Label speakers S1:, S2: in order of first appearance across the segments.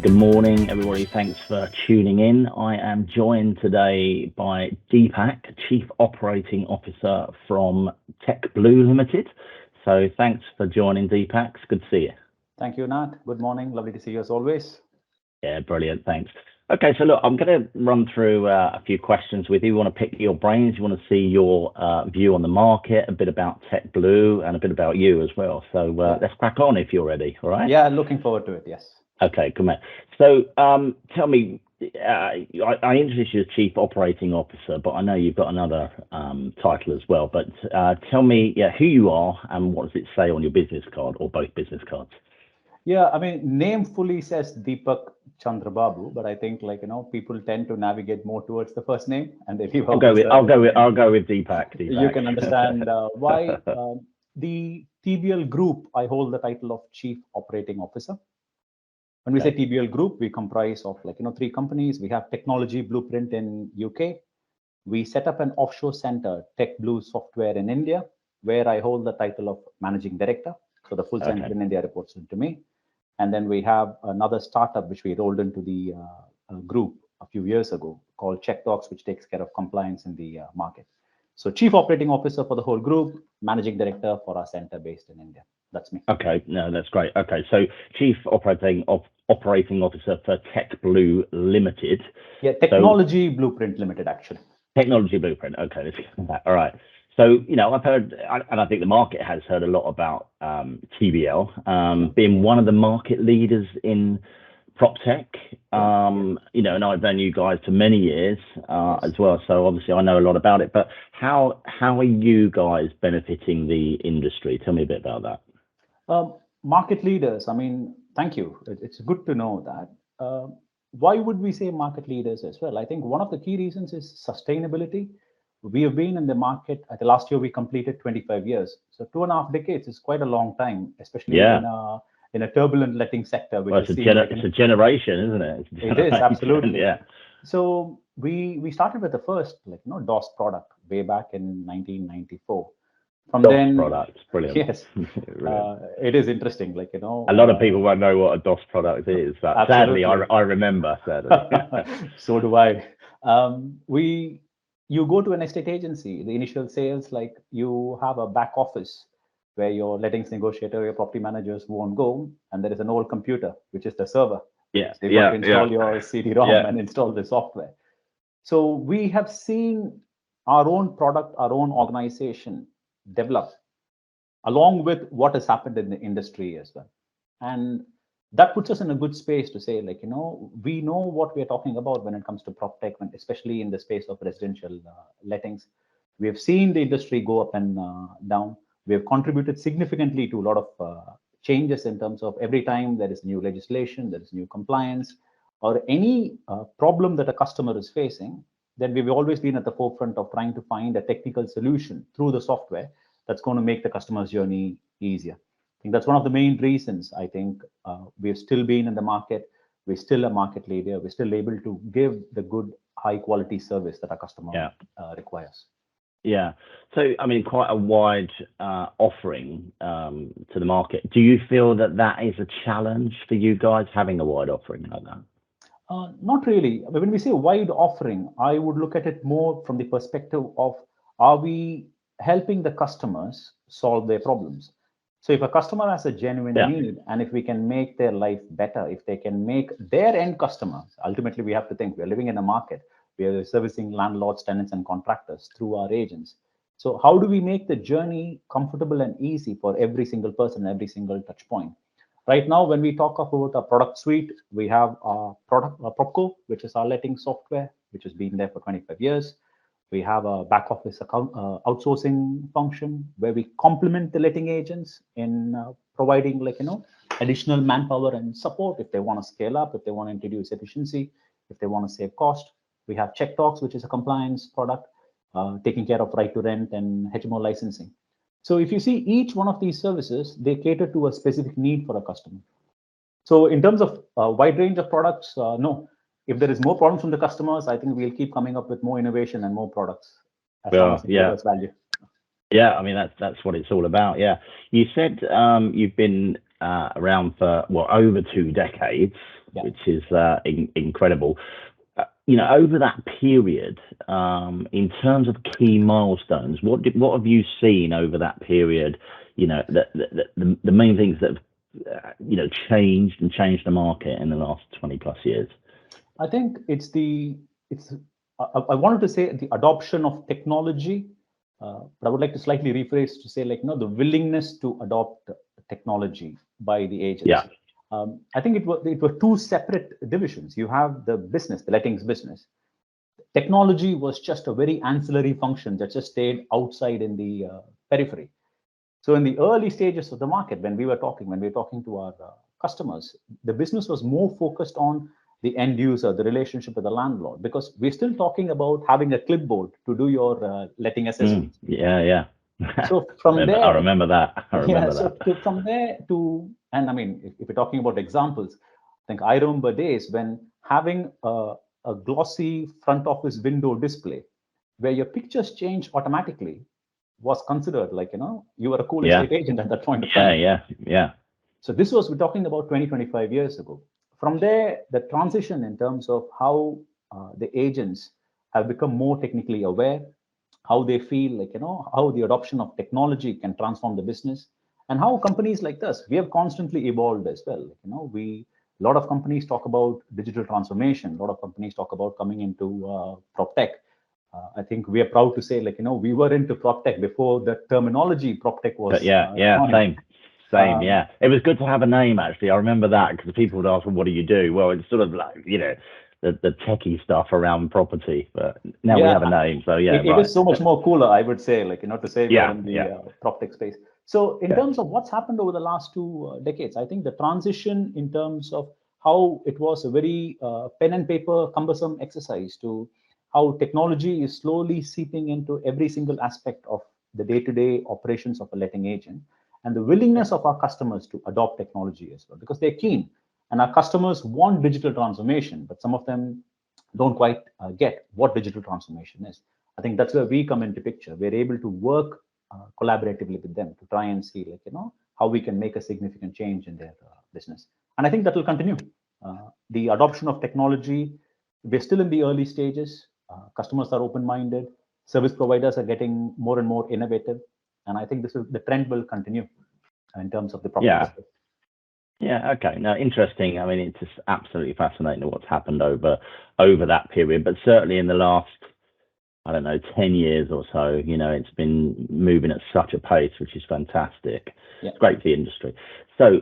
S1: Good morning, everybody. Thanks for tuning in. I am joined today by Deepak, Chief Operating Officer from TBL Limited. So thanks for joining, Deepak. It's good to see you.
S2: Thank you, Nat. Good morning. Lovely to see you as always.
S1: Yeah, brilliant. Thanks. Okay, so look, I'm going to run through a few questions with you. We want to pick your brains. You want to see your view on the market, a bit about TBL, and a bit about you as well. So let's crack on if you're ready. All right?
S2: Yeah, looking forward to it. Yes.
S1: Okay, come on. So tell me, I introduced you as Chief Operating Officer, but I know you've got another title as well. But tell me, who you are and what does it say on your business card or both business cards?
S2: Yeah, I mean, name fully says Deepak Chandrababu, but I think people tend to navigate more towards the first name, and they leave
S1: I'll go with Deepak.
S2: You can understand why. The TBL group, I hold the title of Chief Operating Officer. When we say TBL group, we comprise of three companies. We have Technology Blueprint in UK. We set up an offshore center, TBL Software in India, where I hold the title of Managing Director. So the full center in India reports into me. And then we have another startup which we rolled into the group a few years ago called CheckDocs, which takes care of compliance in the market. So Chief Operating Officer for the whole group, Managing Director for our center based in India. That's me.
S1: Okay, no, that's great. Okay, so Chief Operating Officer for TBL Limited.
S2: Yeah, Technology Blueprint Limited, actually.
S1: Technology Blueprint. Okay, let's get that. All right. So, I've heard, and I think the market has heard a lot about TBL being one of the market leaders in PropTech. And I've known you guys for many years as well. So obviously I know a lot about it, but how are you guys benefiting the industry? Tell me a bit about that.
S2: Market leaders. I mean, thank you. It's good to know that. Why would we say market leaders as well? I think one of the key reasons is sustainability. We have been in the market. At the last year, we completed 25 years. So 2.5 decades is quite a long time, especially in a turbulent letting sector.
S1: Which it's a generation, isn't it?
S2: It is, absolutely.
S1: Yeah.
S2: So we started with the first DOS product way back in 1994. From
S1: DOS
S2: then,
S1: product, brilliant.
S2: Yes, it is interesting.
S1: A lot of people won't know what a DOS product is, but sadly, I remember. Sadly,
S2: so do I. You go to an estate agency. The initial sales, you have a back office where your lettings negotiator, your property managers won't go, and there is an old computer which is the server.
S1: Yeah,
S2: so you've got to install your CD-ROM and install the software. So we have seen our own product, our own organization develop along with what has happened in the industry as well, and that puts us in a good space to say, we know what we are talking about when it comes to PropTech, especially in the space of residential lettings. We have seen the industry go up and down. We have contributed significantly to a lot of changes in terms of every time there is new legislation, there is new compliance, or any problem that a customer is facing, then we've always been at the forefront of trying to find a technical solution through the software that's going to make the customer's journey easier. I think that's one of the main reasons. I think we've still been in the market. We're still a market leader. We're still able to give the good, high quality service that our customer requires.
S1: Yeah. So, I mean, quite a wide offering to the market. Do you feel that is a challenge for you guys having a wide offering like that?
S2: Not really. When we say wide offering, I would look at it more from the perspective of, are we helping the customers solve their problems? So if a customer has a genuine need, and if we can make their life better, if they can make their end customers, ultimately we have to think we're living in a market. We are servicing landlords, tenants, and contractors through our agents. So how do we make the journey comfortable and easy for every single person, every single touch point? Right now, when we talk about a product suite, we have our product, PropCo, which is our letting software, which has been there for 25 years. We have a back office account outsourcing function where we complement the letting agents in providing additional manpower and support if they want to scale up, if they want to introduce efficiency, if they want to save cost. We have CheckDocs, which is a compliance product, taking care of right to rent and HMO licensing. So if you see each one of these services, they cater to a specific need for a customer. So in terms of a wide range of products, no. If there is more problems from the customers, I think we'll keep coming up with more innovation and more products as long as it delivers value.
S1: Yeah, I mean, that's what it's all about. Yeah. You said you've been around for, over 2 decades.
S2: Yeah.
S1: which is incredible. Over that period, in terms of key milestones, what have you seen over that period? The main things that have changed the market in the last 20 plus years.
S2: I think I wanted to say the adoption of technology, but I would like to slightly rephrase to say the willingness to adopt technology by the agents.
S1: Yeah.
S2: I think it were two separate divisions. You have the business, the lettings business. Technology was just a very ancillary function that just stayed outside in the periphery. So in the early stages of the market, when we were talking to our customers, the business was more focused on the end user, the relationship with the landlord, because we're still talking about having a clipboard to do your letting assessment.
S1: Yeah.
S2: So from there,
S1: I remember that.
S2: From there to, and I mean, if we're talking about examples, I think I remember days when having a glossy front office window display where your pictures change automatically was considered you were a cool estate agent at that point of time.
S1: Yeah.
S2: So this was, we're talking about 25 years ago. From there, the transition in terms of how the agents have become more technically aware, how they feel how the adoption of technology can transform the business, and how companies like us, we have constantly evolved as well. A lot of companies talk about digital transformation. A lot of companies talk about coming into PropTech. I think we are proud to say, we were into PropTech before the terminology PropTech was.
S1: Same. Yeah. It was good to have a name, actually. I remember that because people would ask, well, what do you do? Well, it's sort of like, the techie stuff around property, but now we have a name. So yeah,
S2: it is so much more cooler, I would say, to say we're in the PropTech space. So in terms of what's happened over the last 2 decades, I think the transition in terms of how it was a very pen and paper cumbersome exercise to how technology is slowly seeping into every single aspect of the day-to-day operations of a letting agent, and the willingness of our customers to adopt technology as well, because they're keen. And our customers want digital transformation, but some of them don't quite get what digital transformation is. I think that's where we come into picture. We're able to work collaboratively with them to try and see, how we can make a significant change in their business. And I think that will continue. The adoption of technology, we're still in the early stages. Customers are open-minded. Service providers are getting more and more innovative. And I think the trend will continue in terms of the property.
S1: Yeah. Okay. No, interesting. I mean, it's just absolutely fascinating what's happened over that period, but certainly in the last, 10 years or so, it's been moving at such a pace, which is fantastic.
S2: Yeah.
S1: It's great for the industry. So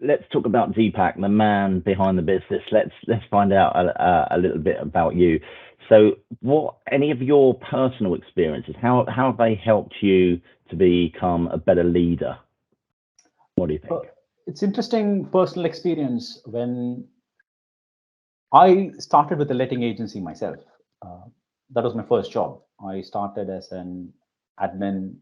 S1: let's talk about Deepak, the man behind the business. Let's find out a little bit about you. So any of your personal experiences, how have they helped you to become a better leader? What do you think?
S2: It's interesting personal experience. When I started with a letting agency myself, that was my first job. I started as an admin,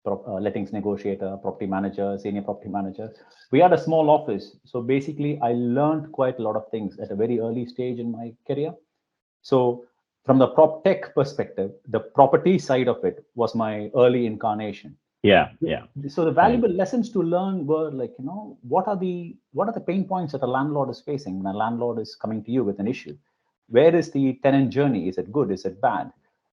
S2: lettings negotiator, property manager, senior property manager. We had a small office. So basically, I learned quite a lot of things at a very early stage in my career. So from the PropTech perspective, the property side of it was my early incarnation.
S1: Yeah.
S2: So the valuable lessons to learn were what are the pain points that a landlord is facing when a landlord is coming to you with an issue? Where is the tenant journey? Is it good? Is it bad?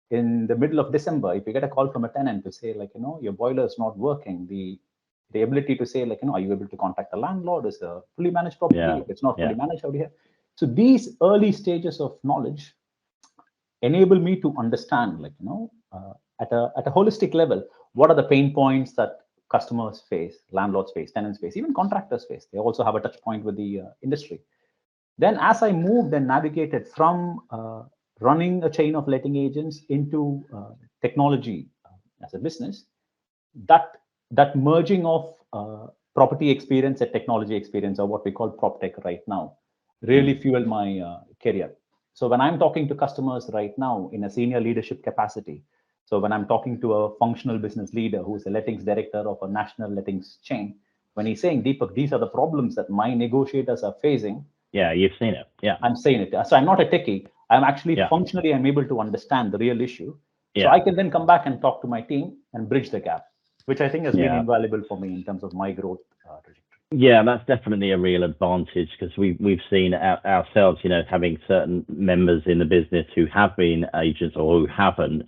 S2: In the middle of December, if you get a call from a tenant to say your boiler is not working, the ability to say are you able to contact the landlord? Is a fully managed property? If it's not fully managed, out here. So these early stages of knowledge enable me to understand at a holistic level, what are the pain points that customers face, landlords face, tenants face, even contractors face. They also have a touch point with the industry. Then as I moved and navigated from running a chain of letting agents into technology as a business, that merging of property experience and technology experience, or what we call PropTech right now, really fueled my career. So when I'm talking to customers right now in a senior leadership capacity, so when I'm talking to a functional business leader who's a lettings director of a national lettings chain, when he's saying, Deepak, these are the problems that my negotiators are facing.
S1: Yeah, you've seen it. Yeah.
S2: I'm saying it. So I'm not a techie. I'm actually functionally, I'm able to understand the real issue. So I can then come back and talk to my team and bridge the gap, which I think has been invaluable for me in terms of my growth trajectory.
S1: Yeah, that's definitely a real advantage because we've seen ourselves, having certain members in the business who have been agents or who haven't.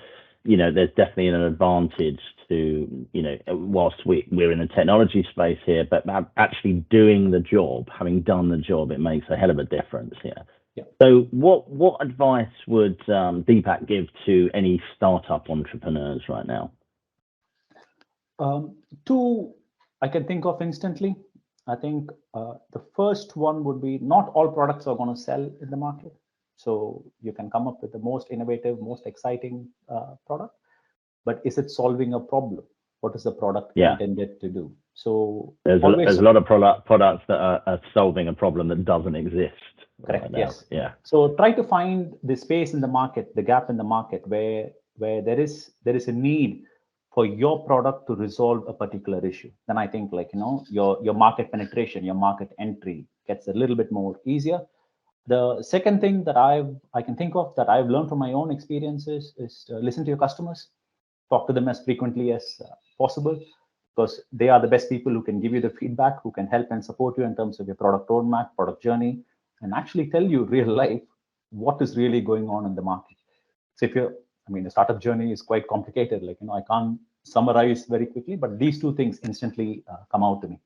S1: There's definitely an advantage to, whilst we're in the technology space here, but actually doing the job, having done the job, it makes a hell of a difference. Yeah.
S2: Yeah.
S1: So what advice would Deepak give to any startup entrepreneurs right now?
S2: Two I can think of instantly. I think the first one would be, not all products are going to sell in the market. So you can come up with the most innovative, most exciting product, but is it solving a problem? What is the product intended to do? So
S1: there's a lot of products that are solving a problem that doesn't exist.
S2: Correct.
S1: Right now.
S2: Yes.
S1: Yeah.
S2: So try to find the space in the market, the gap in the market where there is a need for your product to resolve a particular issue. Then I think, like, your market penetration, your market entry gets a little bit more easier. The second thing that I can think of that I've learned from my own experiences is to listen to your customers, talk to them as frequently as possible, because they are the best people who can give you the feedback, who can help and support you in terms of your product roadmap, product journey, and actually tell you real life what is really going on in the market. So the startup journey is quite complicated. Like, I can't summarize very quickly, but these two things instantly come out to me.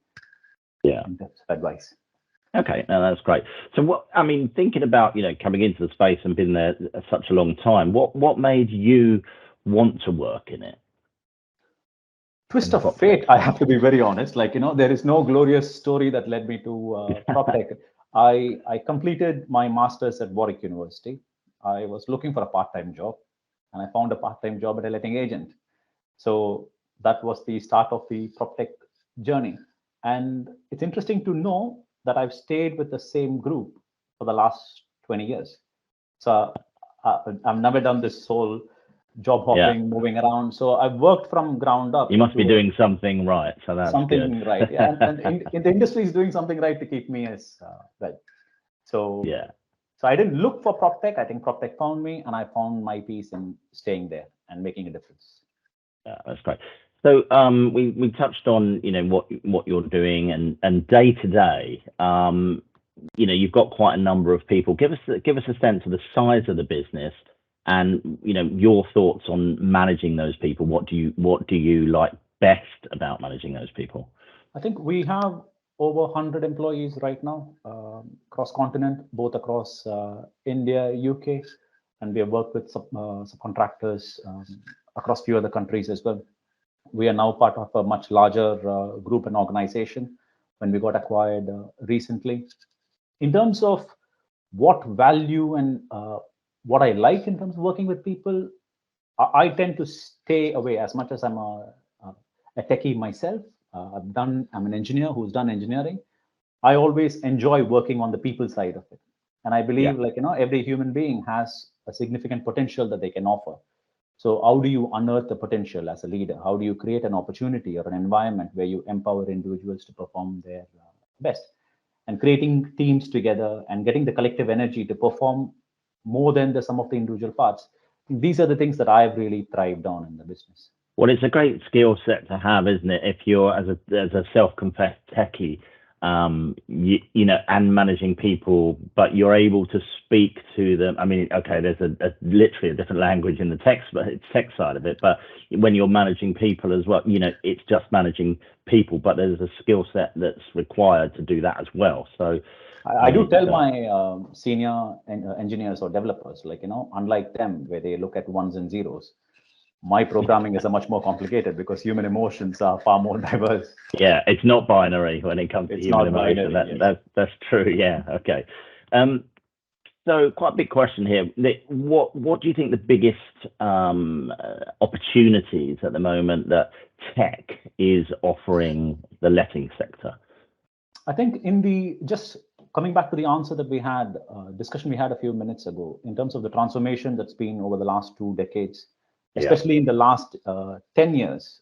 S1: Yeah.
S2: In terms of advice.
S1: Okay, no, that's great. So thinking about, coming into the space and been there such a long time, what made you want to work in it?
S2: Twist of fate, I have to be very honest. Like, there is no glorious story that led me to PropTech. I completed my master's at Warwick University. I was looking for a part-time job, and I found a part-time job at a letting agent. So that was the start of the PropTech journey. And it's interesting to know that I've stayed with the same group for the last 20 years. So I've never done this whole job hopping, moving around. So I've worked from ground up.
S1: You must be doing something right. So that's
S2: something
S1: good.
S2: Right. Yeah. And in the industry is doing something right to keep me as well. So
S1: yeah.
S2: So I didn't look for PropTech. I think PropTech found me, and I found my peace in staying there and making a difference.
S1: Yeah, that's great. So we touched on what you're doing and day to day. You've got quite a number of people. Give us a sense of the size of the business and your thoughts on managing those people. What do you like best about managing those people?
S2: I think we have over 100 employees right now, cross continent, both across India, UK, and we have worked with subcontractors across few other countries as well. We are now part of a much larger group and organization when we got acquired recently. In terms of what value and what I like in terms of working with people, I tend to stay away. As much as I'm a techie myself, I'm an engineer who's done engineering. I always enjoy working on the people side of it. And I believe, every human being has a significant potential that they can offer. So how do you unearth the potential as a leader? How do you create an opportunity or an environment where you empower individuals to perform their best? And creating teams together and getting the collective energy to perform more than the sum of the individual parts. These are the things that I've really thrived on in the business.
S1: Well, it's a great skill set to have, isn't it? If you're as a self-confessed techie, and managing people, but you're able to speak to them. I mean, okay, there's literally a different language in the tech side of it, but when you're managing people as well, it's just managing people, but there's a skill set that's required to do that as well. So
S2: I do tell my senior engineers or developers, unlike them, where they look at ones and zeros, my programming is a much more complicated because human emotions are far more diverse.
S1: Yeah, it's not binary when it comes to human emotion. That's true. Yeah. Okay. So quite a big question here. What do you think the biggest opportunities at the moment that tech is offering the letting sector?
S2: I think just coming back to the answer that we had, discussion we had a few minutes ago, in terms of the transformation that's been over the last 2 decades, especially in the last 10 years,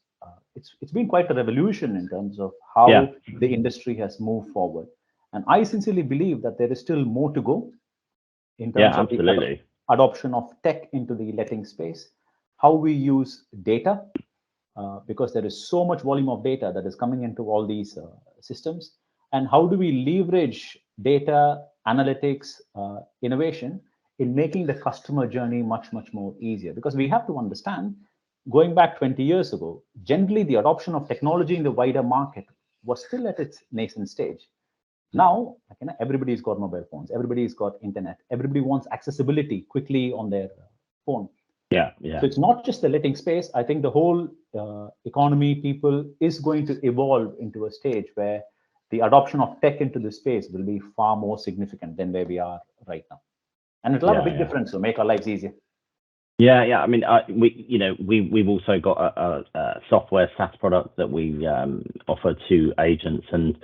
S2: it's been quite a revolution in terms of how the industry has moved forward. And I sincerely believe that there is still more to go in terms of the adoption of tech into the letting space, how we use data, because there is so much volume of data that is coming into all these systems. and how do we leverage data analytics innovation in making the customer journey much more easier. Because we have to understand, going back 20 years ago, generally the adoption of technology in the wider market was still at its nascent stage. Now, everybody's got mobile phones, everybody's got internet, everybody wants accessibility quickly on their phone.
S1: Yeah.
S2: So it's not just the letting space. I think the whole economy, people is going to evolve into a stage where the adoption of tech into the space will be far more significant than where we are right now. And it'll have a big difference to make our lives easier.
S1: Yeah. I mean, we've also got a software SaaS product that we offer to agents, and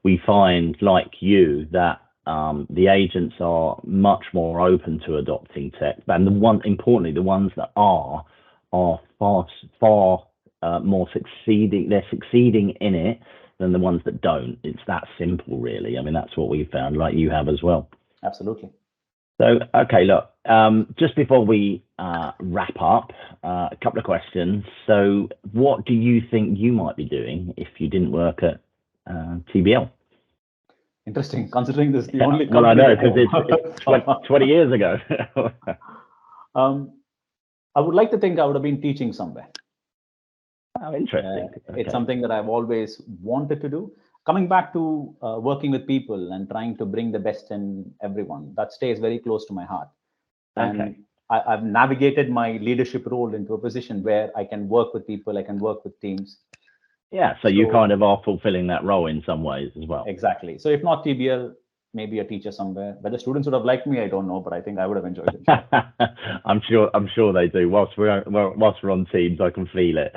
S1: we find, like you, that the agents are much more open to adopting tech, and importantly, the ones that are far more succeeding. They're succeeding in it than the ones that don't. It's that simple, really. I mean, that's what we found, like you have as well.
S2: Absolutely.
S1: So, okay, look, just before we wrap up, a couple of questions. So, what do you think you might be doing if you didn't work at TBL?
S2: Interesting, considering this is the only
S1: well, I know, because it's 20 years ago.
S2: I would like to think I would have been teaching somewhere.
S1: Oh, interesting. Okay.
S2: It's something that I've always wanted to do. Coming back to working with people and trying to bring the best in everyone, that stays very close to my heart. And I've navigated my leadership role into a position where I can work with people, I can work with teams.
S1: Yeah, so you kind of are fulfilling that role in some ways as well.
S2: Exactly. So if not TBL, maybe a teacher somewhere. Whether students would have liked me, I don't know, but I think I would have enjoyed it.
S1: I'm sure they do. Whilst we're on Teams, I can feel it.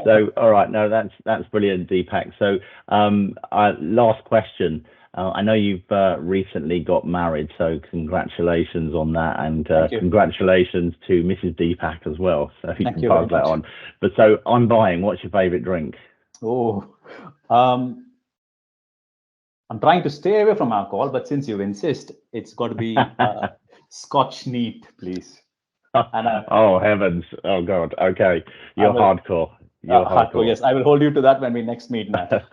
S1: So, all right, no, that's brilliant, Deepak. So, last question. I know you've recently got married, so congratulations on that, and congratulations to Mrs. Deepak as well. So you can pass that on. But so, I'm buying. What's your favourite drink?
S2: Oh, I'm trying to stay away from alcohol, but since you insist, it's got to be Scotch neat, please.
S1: Oh heavens! Oh God! Okay, you're hardcore. You're hardcore.
S2: Yes, I will hold you to that when we next meet, Nat.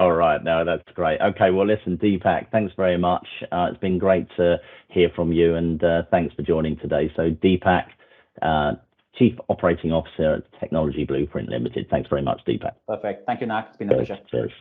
S1: All right, no, that's great. Okay, well, listen, Deepak, thanks very much. It's been great to hear from you, and thanks for joining today. So, Deepak, Chief Operating Officer at Technology Blueprint Limited. Thanks very much, Deepak.
S2: Perfect. Thank you, Nat. It's been a pleasure.
S1: Cheers.